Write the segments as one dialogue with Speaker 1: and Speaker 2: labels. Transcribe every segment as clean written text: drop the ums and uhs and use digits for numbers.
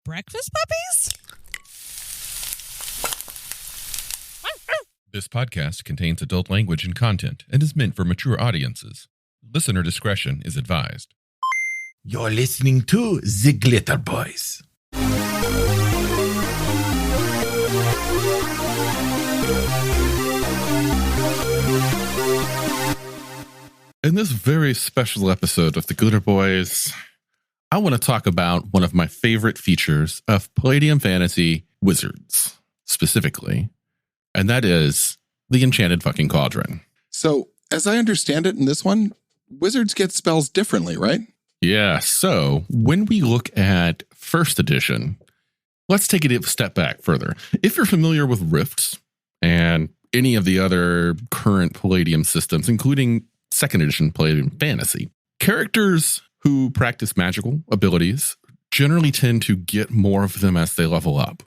Speaker 1: Breakfast puppies?
Speaker 2: This podcast contains adult language and content and is meant for mature audiences. Listener discretion is advised.
Speaker 3: You're listening to the Glitterbois.
Speaker 2: In this very special episode of the Glitterbois, I want to talk about one of my favorite features of Palladium Fantasy Wizards, specifically, and that is the Enchanted F'ing Cauldron.
Speaker 4: So, as I understand it in this one, wizards get spells differently, right?
Speaker 2: Yeah, so when we look at first edition, let's take it a step back further. If you're familiar with Rifts and any of the other current Palladium systems, including second edition Palladium Fantasy, characters who practice magical abilities generally tend to get more of them as they level up.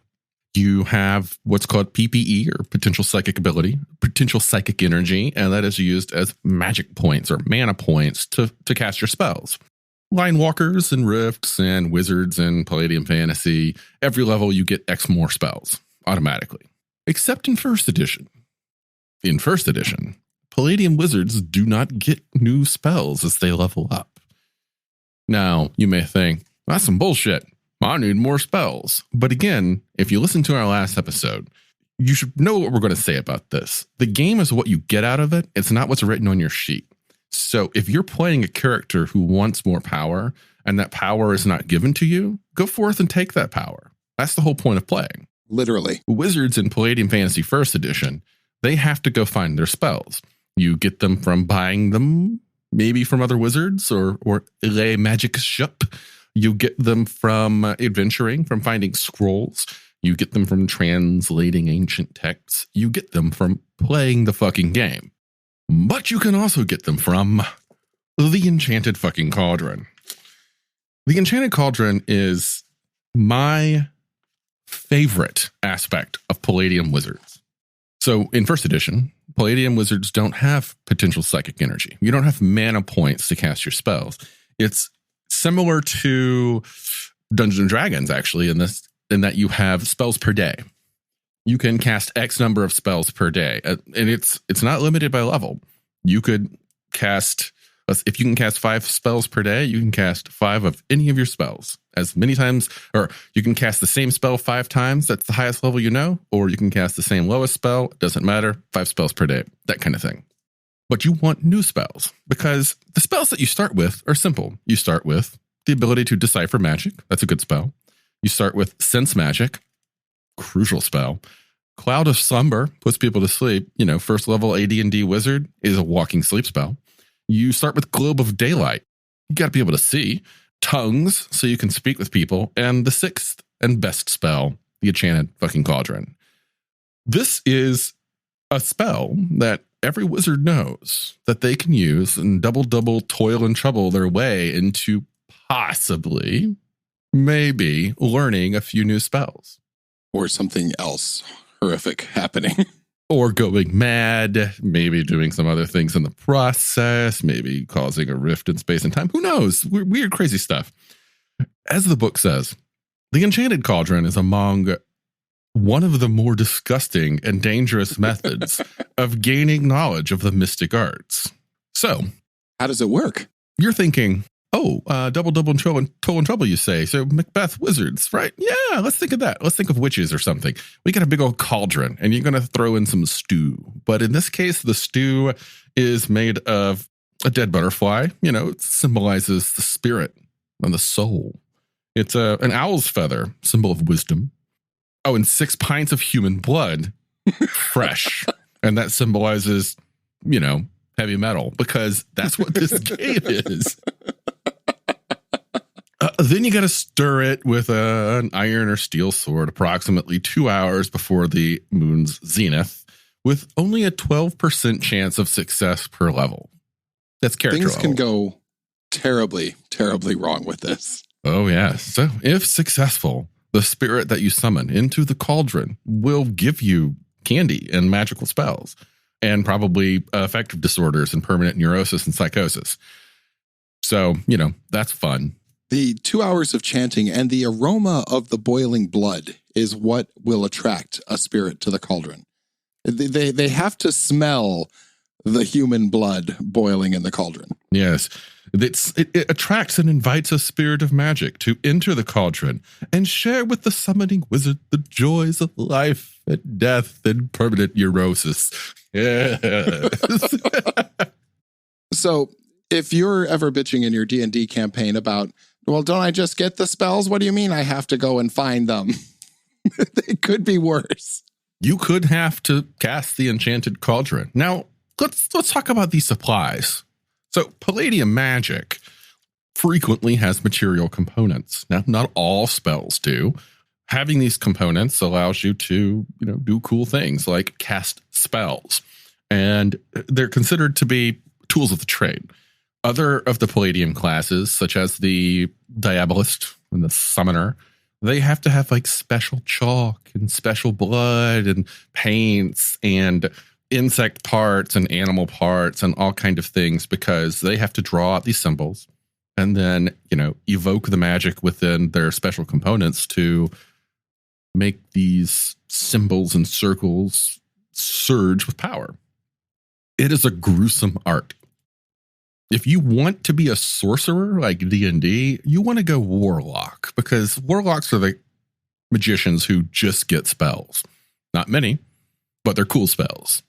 Speaker 2: You have what's called PPE, or potential psychic ability, potential psychic energy, and that is used as magic points or mana points to cast your spells. Line walkers and rifts and wizards and Palladium Fantasy, every level you get X more spells automatically, except in first edition. In first edition, Palladium wizards do not get new spells as they level up. Now, you may think, that's some bullshit. I need more spells. But again, if you listen to our last episode, you should know what we're going to say about this. The game is what you get out of it. It's not what's written on your sheet. So if you're playing a character who wants more power and that power is not given to you, go forth and take that power. That's the whole point of playing.
Speaker 4: Literally.
Speaker 2: Wizards in Palladium Fantasy First Edition, they have to go find their spells. You get them from buying them, maybe from other wizards or Le Magic Shop. You get them from adventuring, from finding scrolls. You get them from translating ancient texts. You get them from playing the fucking game. But you can also get them from the Enchanted F'ing Cauldron. The Enchanted Cauldron is my favorite aspect of Palladium Wizards. So in first edition, Palladium Wizards don't have potential psychic energy. You don't have mana points to cast your spells. It's similar to Dungeons & Dragons, actually, in that you have spells per day. You can cast X number of spells per day, and it's not limited by level. You could cast, if you can cast 5 spells per day, you can cast 5 of any of your spells as many times, or you can cast the same spell 5 times. That's the highest level you know, or you can cast the same lowest spell. It doesn't matter. 5 spells per day, that kind of thing. But you want new spells because the spells that you start with are simple. You start with the ability to decipher magic. That's a good spell. You start with sense magic, crucial spell. Cloud of Slumber puts people to sleep. You know, first level AD&D wizard is a walking sleep spell. You start with Globe of Daylight. You got to be able to see. Tongues, so you can speak with people. And the sixth and best spell, the Enchanted F'ing Cauldron. This is a spell that every wizard knows that they can use and double toil and trouble their way into possibly, maybe, learning a few new spells.
Speaker 4: Or something else horrific happening.
Speaker 2: Or going mad, maybe doing some other things in the process, maybe causing a rift in space and time. Who knows? Weird, crazy stuff. As the book says, the Enchanted Cauldron is among one of the more disgusting and dangerous methods of gaining knowledge of the mystic arts. So,
Speaker 4: how does it work?
Speaker 2: You're thinking, double and toil and trouble, you say. So Macbeth wizards, right? Yeah, let's think of that. Let's think of witches or something. We got a big old cauldron and you're going to throw in some stew. But in this case, the stew is made of a dead butterfly. You know, it symbolizes the spirit and the soul. It's an owl's feather, symbol of wisdom. Oh, and 6 pints of human blood, fresh. And that symbolizes, you know, heavy metal, because that's what this game is. Then you got to stir it with an iron or steel sword approximately 2 hours before the moon's zenith, with only a 12% chance of success per level. That's character
Speaker 4: Things
Speaker 2: level.
Speaker 4: Can go terribly, terribly wrong with this.
Speaker 2: Oh, yeah. So if successful, the spirit that you summon into the cauldron will give you candy and magical spells, and probably affective disorders and permanent neurosis and psychosis. So, you know, that's fun.
Speaker 4: The 2 hours of chanting and the aroma of the boiling blood is what will attract a spirit to the cauldron. They have to smell the human blood boiling in the cauldron.
Speaker 2: Yes. It attracts and invites a spirit of magic to enter the cauldron and share with the summoning wizard the joys of life and death and permanent neurosis. Yes.
Speaker 4: So if you're ever bitching in your D&D campaign about, well, don't I just get the spells? What do you mean I have to go and find them? They could be worse.
Speaker 2: You could have to cast the Enchanted Cauldron. Now, let's talk about these supplies. So Palladium magic frequently has material components. Now, not all spells do. Having these components allows you to, do cool things like cast spells. And they're considered to be tools of the trade. Other of the Palladium classes, such as the Diabolist and the Summoner, they have to have like special chalk and special blood and paints and insect parts and animal parts and all kind of things, because they have to draw out these symbols and then, evoke the magic within their special components to make these symbols and circles surge with power. It is a gruesome art. If you want to be a sorcerer like D&D, you want to go warlock, because warlocks are the magicians who just get spells. Not many, but they're cool spells.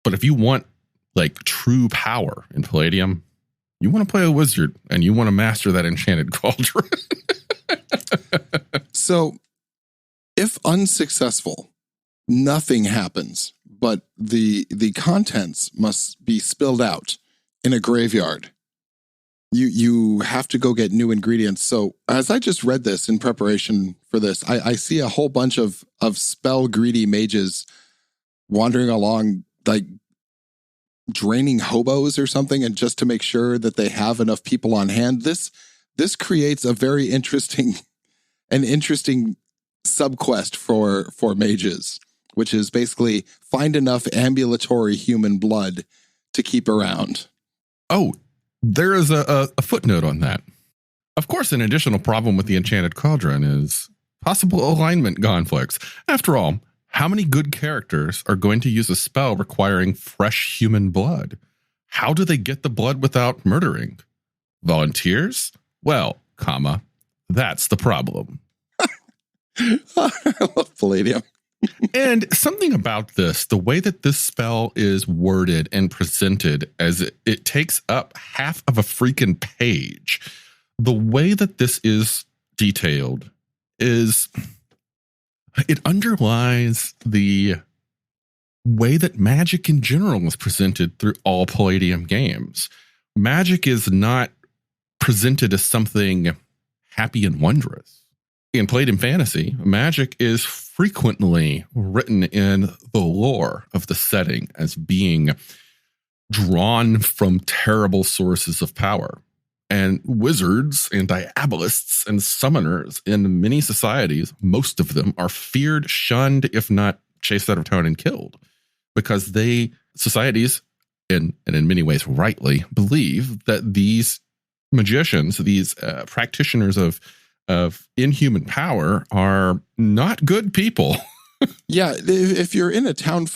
Speaker 2: But if you want like true power in Palladium, you want to play a wizard and you want to master that Enchanted Cauldron.
Speaker 4: So if unsuccessful, nothing happens, but the contents must be spilled out in a graveyard. You have to go get new ingredients. So as I just read this in preparation for this, I see a whole bunch of spell greedy mages wandering along, like draining hobos or something, and just to make sure that they have enough people on hand. This creates a very interesting subquest for mages, which is basically find enough ambulatory human blood to keep around.
Speaker 2: Oh, there is a footnote on that. Of course, an additional problem with the Enchanted Cauldron is possible alignment conflicts. After all, how many good characters are going to use a spell requiring fresh human blood? How do they get the blood without murdering? Volunteers? Well, that's the problem.
Speaker 4: I love Palladium.
Speaker 2: And something about this, the way that this spell is worded and presented, as it takes up half of a freaking page. The way that this is detailed is, it underlies the way that magic in general is presented through all Palladium games. Magic is not presented as something happy and wondrous. In Palladium Fantasy, magic is frequently written in the lore of the setting as being drawn from terrible sources of power. And wizards and diabolists and summoners in many societies, most of them are feared, shunned, if not chased out of town and killed, because societies, and in many ways rightly, believe that these magicians, these practitioners of inhuman power, are not good people.
Speaker 4: Yeah, if you're in a town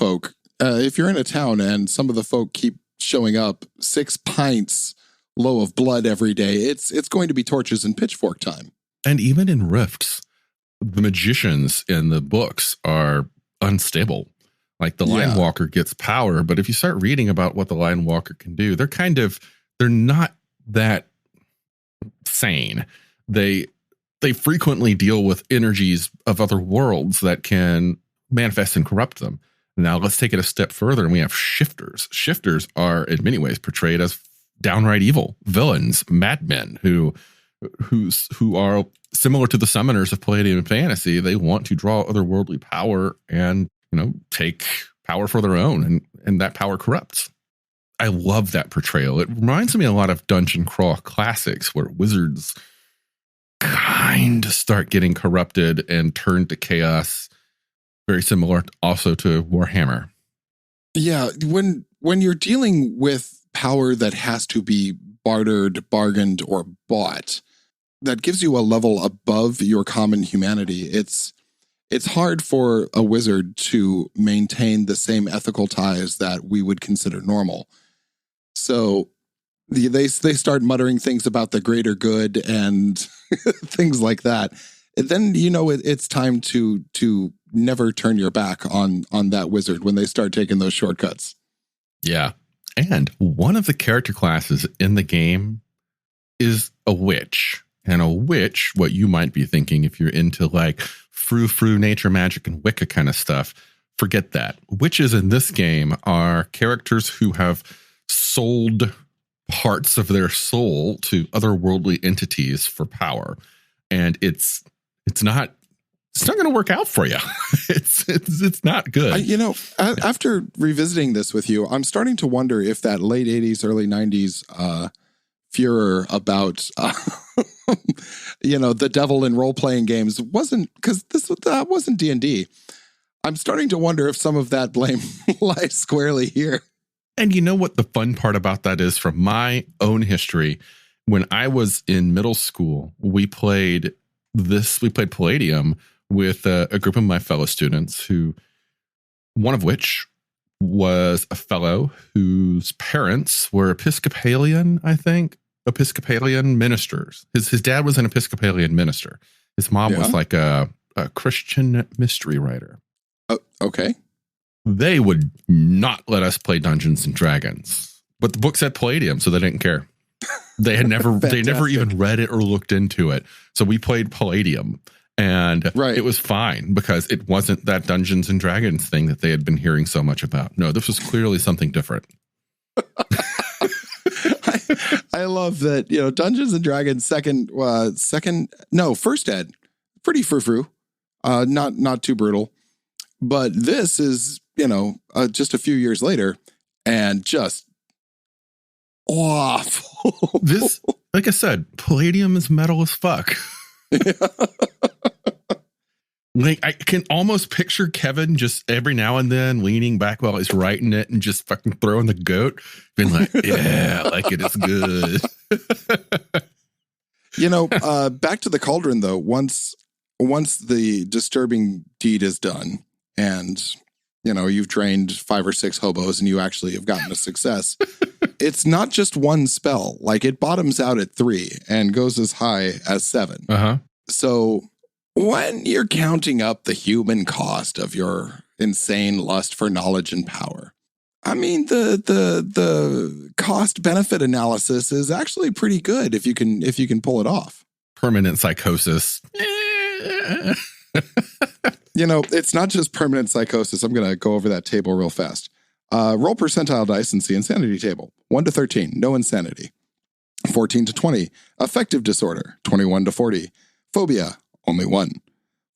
Speaker 4: and some of the folk keep showing up 6 pints low of blood every day, it's going to be torches and pitchfork time.
Speaker 2: And even in rifts, the magicians in the books are unstable. Like the Line Walker gets power, but if you start reading about what the Line Walker can do, they're not that sane. They frequently deal with energies of other worlds that can manifest and corrupt them. Now let's take it a step further, and we have shifters. Shifters are in many ways portrayed as downright evil villains, madmen who are similar to the summoners of Palladium Fantasy. They want to draw otherworldly power and, take power for their own, and that power corrupts. I love that portrayal. It reminds me a lot of dungeon crawl classics where wizards kind of start getting corrupted and turned to chaos. Very similar also to Warhammer.
Speaker 4: Yeah, when you're dealing with power that has to be bartered, bargained, or bought, gives you a level above your common humanity. It's hard for a wizard to maintain the same ethical ties that we would consider normal. So they start muttering things about the greater good and things like that. And then, it's time to never turn your back on that wizard when they start taking those shortcuts.
Speaker 2: Yeah. And one of the character classes in the game is a witch. And a witch, what you might be thinking if you're into like frou-frou, nature magic, and Wicca kind of stuff, forget that. Witches in this game are characters who have sold parts of their soul to otherworldly entities for power. And it's not going to work out for you. It's not good.
Speaker 4: After revisiting this with you, I'm starting to wonder if that late 80s, early 90s furor about the devil in role-playing games wasn't, because that wasn't D&D. I'm starting to wonder if some of that blame lies squarely here.
Speaker 2: And you know what the fun part about that is, from my own history? When I was in middle school, we played Palladium with a group of my fellow students, one of which was a fellow whose parents were Episcopalian, I think. Episcopalian ministers. His dad was an Episcopalian minister. His mom was like a Christian mystery writer.
Speaker 4: Oh, okay.
Speaker 2: They would not let us play Dungeons and Dragons, but the book said Palladium, so they didn't care. They never even read it or looked into it. So we played Palladium, and It was fine because it wasn't that Dungeons and Dragons thing that they had been hearing so much about. No, this was clearly something different.
Speaker 4: I love that, Dungeons and Dragons first ed, pretty frou-frou, not too brutal. But this is, just a few years later and just awful.
Speaker 2: This, like I said, Palladium is metal as fuck. Like, I can almost picture Kevin just every now and then leaning back while he's writing it and just fucking throwing the goat, being like, yeah, like it is good.
Speaker 4: Back to the cauldron, though, once the disturbing deed is done and, you've trained 5 or 6 hobos and you actually have gotten a success, it's not just one spell. Like, it bottoms out at 3 and goes as high as 7.
Speaker 2: Uh-huh.
Speaker 4: So when you're counting up the human cost of your insane lust for knowledge and power, I mean, the cost benefit analysis is actually pretty good if you can pull it off.
Speaker 2: Permanent psychosis.
Speaker 4: It's not just permanent psychosis. I'm going to go over that table real fast. Roll percentile dice and see insanity table. 1 to 13, no insanity. 14 to 20, affective disorder. 21 to 40, phobia, only 1.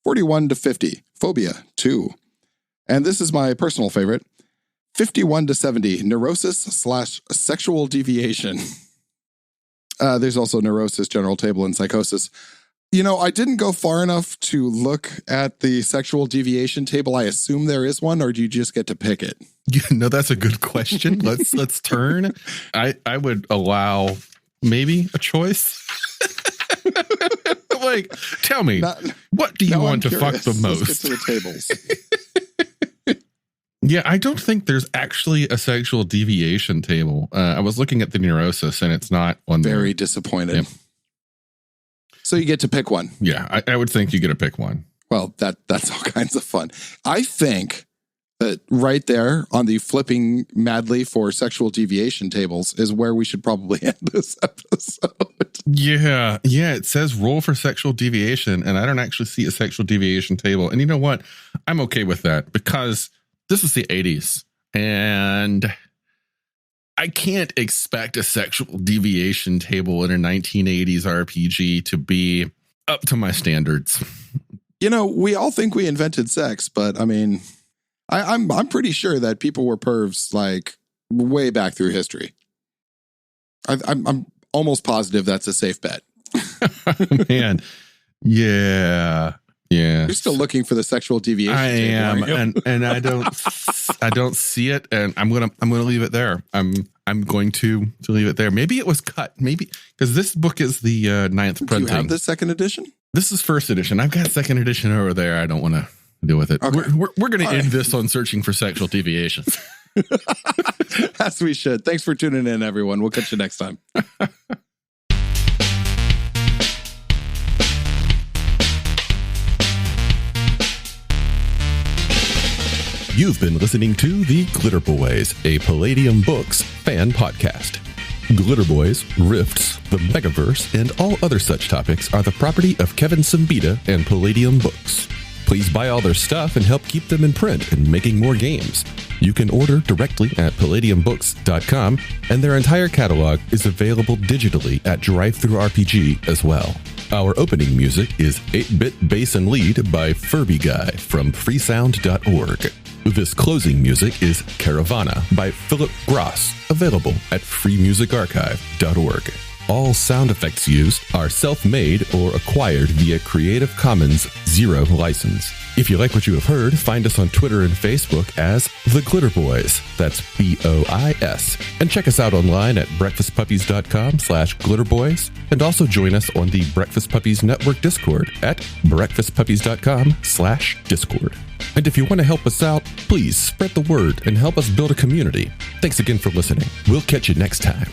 Speaker 4: 41 to 50, phobia, 2. And this is my personal favorite. 51 to 70, neurosis/sexual deviation. There's also neurosis, general table, and psychosis. I didn't go far enough to look at the sexual deviation table. I assume there is one, or do you just get to pick it?
Speaker 2: That's a good question. Let's turn. I would allow maybe a choice. Like, tell me, what do you want to fuck the most?
Speaker 4: Let's get to the tables.
Speaker 2: Yeah, I don't think there's actually a sexual deviation table. I was looking at the neurosis, and it's not on there.
Speaker 4: Very disappointed. Yep. So you get to pick one.
Speaker 2: Yeah, I would think you get to pick one.
Speaker 4: Well, that's all kinds of fun. I think that right there on the flipping madly for sexual deviation tables is where we should probably end this episode.
Speaker 2: Yeah, it says roll for sexual deviation, and I don't actually see a sexual deviation table. And you know what? I'm okay with that because this is the 80s, and I can't expect a sexual deviation table in a 1980s RPG to be up to my standards.
Speaker 4: We all think we invented sex, but I mean, I'm pretty sure that people were pervs like way back through history. I'm almost positive that's a safe bet.
Speaker 2: Man, yeah.
Speaker 4: You're still looking for the sexual deviation.
Speaker 2: I am, and I don't see it, and I'm gonna leave it there. I'm I'm going to leave it there. Maybe it was cut. Maybe because this book is the 9th printing.
Speaker 4: Do you have the second edition?
Speaker 2: This is first edition. I've got second edition over there. I don't want to deal with it.
Speaker 4: Okay.
Speaker 2: We're going to end this on searching for sexual deviations.
Speaker 4: As we should. Thanks for tuning in, everyone. We'll catch you next time.
Speaker 1: You've been listening to The Glitterbois, a Palladium Books fan podcast. Glitterbois, Rifts, the Megaverse, and all other such topics are the property of Kevin Siembieda and Palladium Books. Please buy all their stuff and help keep them in print and making more games. You can order directly at palladiumbooks.com, and their entire catalog is available digitally at Drive-Thru RPG as well. Our opening music is 8-Bit Bass and Lead by Furby Guy from freesound.org. This closing music is Caravana by Philip Gross, available at freemusicarchive.org. All sound effects used are self-made or acquired via Creative Commons 0 license. If you like what you have heard, find us on Twitter and Facebook as The Glitterbois. That's BOIS. And check us out online at breakfastpuppies.com/glitterbois. And also join us on the Breakfast Puppies Network Discord at breakfastpuppies.com/discord. And if you want to help us out, please spread the word and help us build a community. Thanks again for listening. We'll catch you next time.